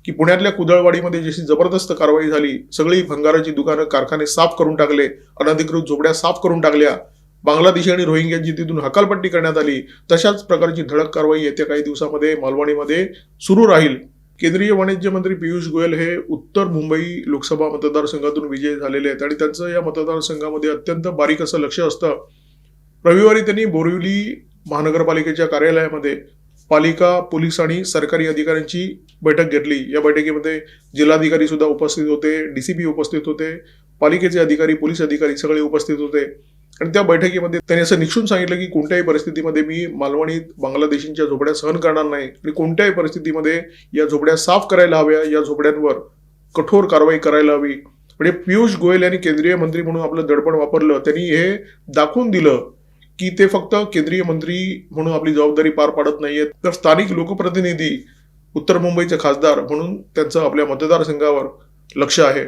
की पुण्यातल्या कुदळवाडीमध्ये जशी जबरदस्त कारवाई झाली, सगळी भंगाराची दुकानं, कारखाने साफ करून टाकले, अनधिकृत झोपड्या साफ करून टाकल्या, बांगलादेशी आणि रोहिंग्यांची तिथून हकालपट्टी करण्यात आली, तशाच प्रकारची धडक कारवाई येत्या काही दिवसामध्ये मालवणीमध्ये सुरू राहील. केंद्रीय वाणिज्य मंत्री पियुष गोयल हे उत्तर मुंबई लोकसभा मतदारसंघातून विजयी झालेले आहेत आणि त्यांचं या मतदारसंघामध्ये अत्यंत बारीक असं लक्ष असतं. रविवारी त्यांनी बोरिवली महानगरपालिकेच्या कार्यालयामध्ये पालिका, पोलीस आणि सरकारी अधिकाऱ्यांची बैठक घेतली. या बैठकीमध्ये जिल्हाधिकारी सुद्धा उपस्थित होते, डीसीपी उपस्थित होते, पालिकेचे अधिकारी, पोलीस अधिकारी सगळे उपस्थित होते. आणि त्या बैठकीमध्ये त्यांनी असं निक्षून सांगितलं की कोणत्याही परिस्थितीमध्ये मी मालवणीत बांगलादेशींच्या झोपड्या सहन करणार नाही आणि कोणत्याही परिस्थितीमध्ये या झोपड्या साफ करायला हव्या, या झोपड्यांवर कठोर कारवाई करायला हवी. म्हणजे पियुष गोयल यांनी केंद्रीय मंत्री म्हणून आपलं दडपण वापरलं. त्यांनी हे दाखवून दिलं की ते फक्त केंद्रीय मंत्री म्हणून आपली जबाबदारी पार पाडत नाहीयेत, तर स्थानिक लोकप्रतिनिधी, उत्तर मुंबईचे खासदार म्हणून त्यांचं आपल्या मतदारसंघावर लक्ष आहे.